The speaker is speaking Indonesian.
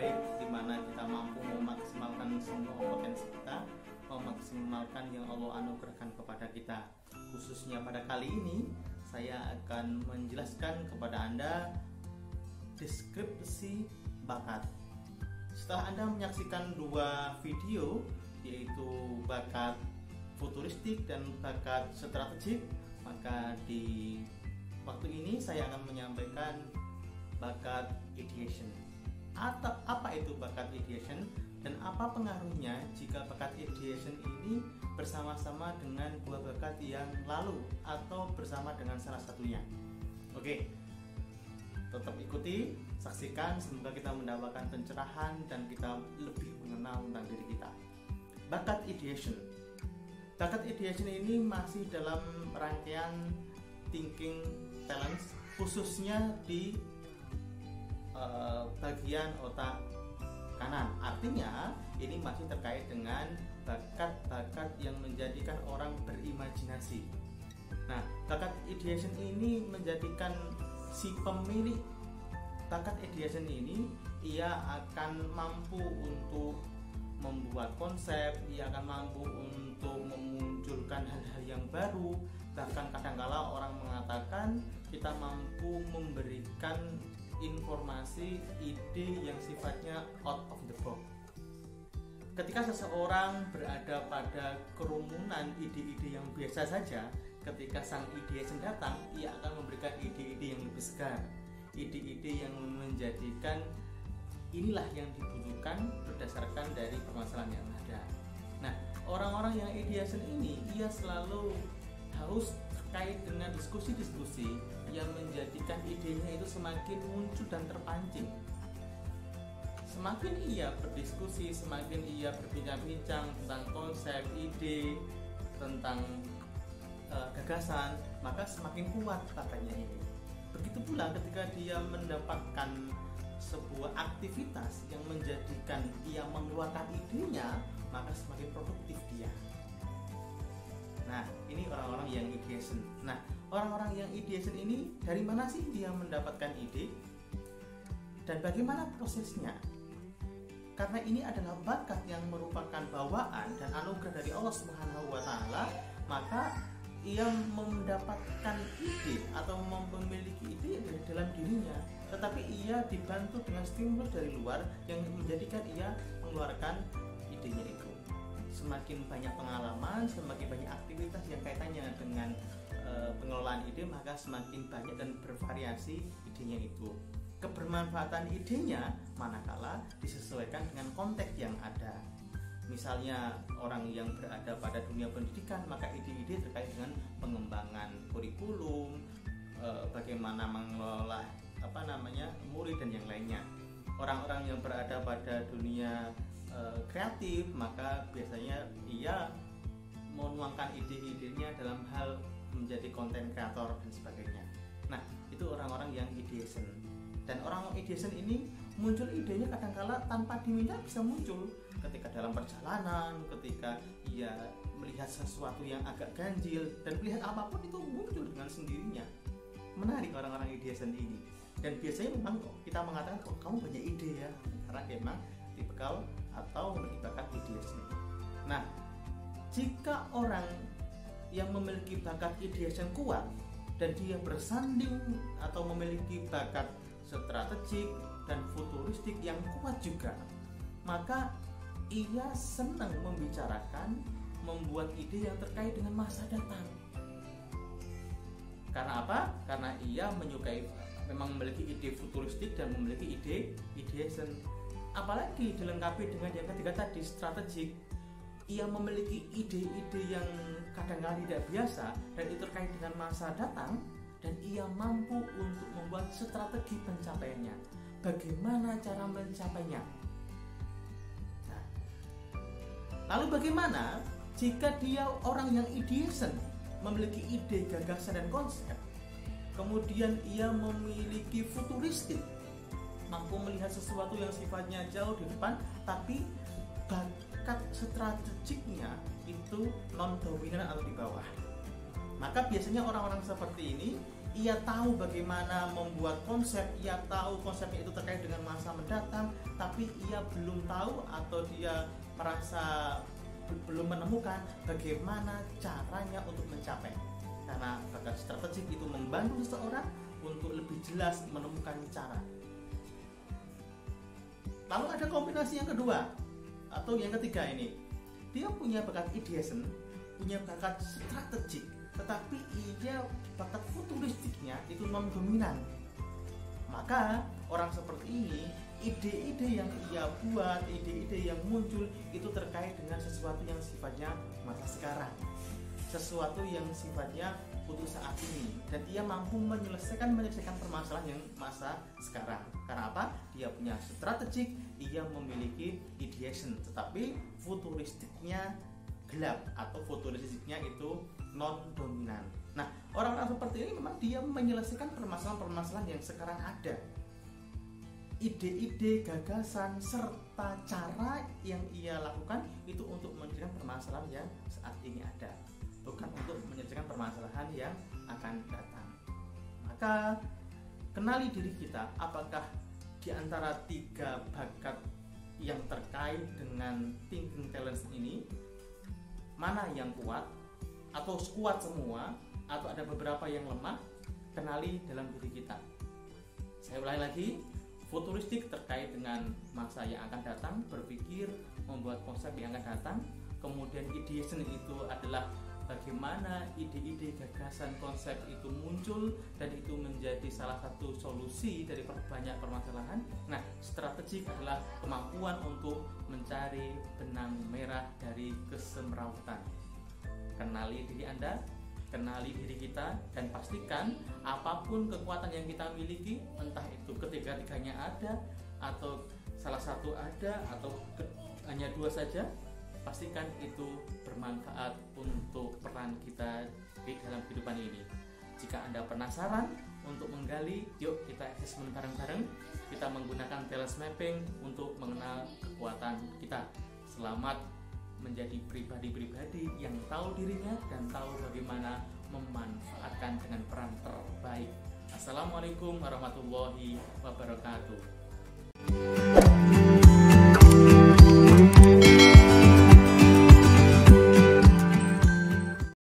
baik di mana kita mampu memaksimalkan semua potensi kita, memaksimalkan yang Allah anugerahkan kepada kita. Khususnya pada kali ini saya akan menjelaskan kepada Anda deskripsi bakat. Setelah Anda menyaksikan dua video, yaitu bakat futuristik dan bakat strategik, maka di waktu ini saya akan menyampaikan bakat ideation. Atau apa itu bakat ideation dan apa pengaruhnya jika bakat ideation ini bersama-sama dengan dua bakat yang lalu atau bersama dengan salah satunya. Oke, tetap ikuti, saksikan, semoga kita mendapatkan pencerahan dan kita lebih mengenal tentang diri kita. Bakat ideation. Bakat ideation ini masih dalam rangkaian thinking talents, khususnya di bagian otak kanan. Artinya ini masih terkait dengan bakat-bakat yang menjadikan orang berimajinasi. Nah, bakat ideation ini menjadikan si pemilik bakat ideation ini, ia akan mampu untuk membuat konsep, ia akan mampu untuk memunculkan hal-hal yang baru. Bahkan kadangkala orang mengatakan kita mampu memberikan informasi, ide yang sifatnya out of the box. Ketika seseorang berada pada kerumunan ide-ide yang biasa saja, ketika sang ideation datang, ia akan memberikan ide-ide yang lebih segar, ide-ide yang menjadikan inilah yang dibutuhkan berdasarkan dari permasalahan yang ada. Nah, orang-orang yang ideation ini, ia selalu haus terkait dengan diskusi-diskusi yang menjadikan idenya itu semakin muncul dan terpancing. Semakin ia berdiskusi, semakin ia berbincang-bincang tentang konsep, ide, tentang gagasan, maka semakin kuat bakatnya ini. Begitu pula ketika dia mendapatkan sebuah aktivitas yang menjadikan ia mengeluarkan idenya, maka semakin produktif dia. Nah, ini orang-orang yang ideation. Nah, orang-orang yang ideation ini dari mana sih dia mendapatkan ide? Dan bagaimana prosesnya? Karena ini adalah bakat yang merupakan bawaan dan anugerah dari Allah Subhanahu wa taala, maka ia mendapatkan ide atau memiliki ide dari dalam dirinya, tetapi ia dibantu dengan stimulus dari luar yang menjadikan ia mengeluarkan idenya itu. Semakin banyak pengalaman, semakin banyak aktivitas yang kaitannya dengan pengelolaan ide, maka semakin banyak dan bervariasi idenya itu. Kebermanfaatan idenya manakala disesuaikan dengan konteks yang ada. Misalnya orang yang berada pada dunia pendidikan, maka ide-ide terkait dengan pengembangan kurikulum, bagaimana mengelola murid dan yang lainnya. Orang-orang yang berada pada dunia kreatif, maka biasanya ia menuangkan ide-idenya dalam hal menjadi konten kreator dan sebagainya. Nah, itu orang-orang yang ideation. Dan orang ideation ini muncul idenya kadangkala tanpa diminta bisa muncul ketika dalam perjalanan, ketika ia melihat sesuatu yang agak ganjil, dan melihat apapun itu muncul dengan sendirinya. Menarik orang-orang ideation ini. Dan biasanya memang kita mengatakan kok kamu banyak ide ya, karena memang tipikal atau memiliki bakat ideation. Nah, jika orang yang memiliki bakat ideation kuat dan dia bersanding atau memiliki bakat strategik dan futuristik yang kuat juga, maka ia senang membicarakan, membuat ide yang terkait dengan masa datang. Karena apa? Karena ia menyukai, memang memiliki ide futuristik dan memiliki ide ideation. Apalagi dilengkapi dengan yang ketiga tadi, strategik. Ia memiliki ide-ide yang kadang-kadang tidak biasa dan itu terkait dengan masa datang, dan ia mampu untuk membuat strategi pencapaiannya. Bagaimana cara mencapainya? Nah, lalu bagaimana jika dia orang yang ideation, memiliki ide, gagasan, dan konsep, kemudian ia memiliki futuristik, mampu melihat sesuatu yang sifatnya jauh di depan, tapi bakat strategiknya itu non-dominan atau di bawah. Maka biasanya orang-orang seperti ini, ia tahu bagaimana membuat konsep, ia tahu konsepnya itu terkait dengan masa mendatang, tapi tetapi ia belum tahu atau dia merasa belum menemukan bagaimana caranya untuk mencapai. Karena bakat strategik itu membantu seseorang untuk lebih jelas menemukan cara. Lalu ada kombinasi yang kedua atau yang ketiga ini. Dia punya bakat ideation, punya bakat strategik, tetapi ia bakat futuristiknya itu non-dominan. Maka orang seperti ini, ide-ide yang ia buat, ide-ide yang muncul itu terkait dengan sesuatu yang sifatnya masa sekarang, sesuatu yang sifatnya untuk saat ini, dan ia mampu menyelesaikan permasalahan yang masa sekarang. Karena apa? Dia punya strategik, ia memiliki ideation, tetapi futuristiknya gelap atau futuristiknya itu non-dominan. Nah, orang-orang seperti ini memang dia menyelesaikan permasalahan-permasalahan yang sekarang ada. Ide-ide, gagasan, serta cara yang ia lakukan itu untuk menyelesaikan permasalahan yang saat ini ada, bukan untuk menyelesaikan permasalahan yang akan datang. Maka kenali diri kita, apakah di antara 3 bakat yang terkait dengan thinking talents ini mana yang kuat, atau kuat semua, atau ada beberapa yang lemah. Kenali dalam diri kita. Saya ulangi lagi, futuristik terkait dengan masa yang akan datang, berpikir, membuat konsep yang akan datang. Kemudian ideation itu adalah bagaimana ide-ide, gagasan, konsep itu muncul dan itu menjadi salah satu solusi dari banyak permasalahan. Nah, strategik adalah kemampuan untuk mencari benang merah dari kesemrautan. Kenali diri Anda, kenali diri kita, dan pastikan apapun kekuatan yang kita miliki, entah itu ketiga-tiganya ada atau salah satu ada atau hanya 2 saja, pastikan itu bermanfaat untuk peran kita di dalam kehidupan ini. Jika Anda penasaran untuk menggali, yuk kita assessment bareng-bareng. Kita menggunakan talent mapping untuk mengenal kekuatan kita. Selamat menjadi pribadi-pribadi yang tahu dirinya dan tahu bagaimana memanfaatkan dengan peran terbaik. Assalamualaikum warahmatullahi wabarakatuh.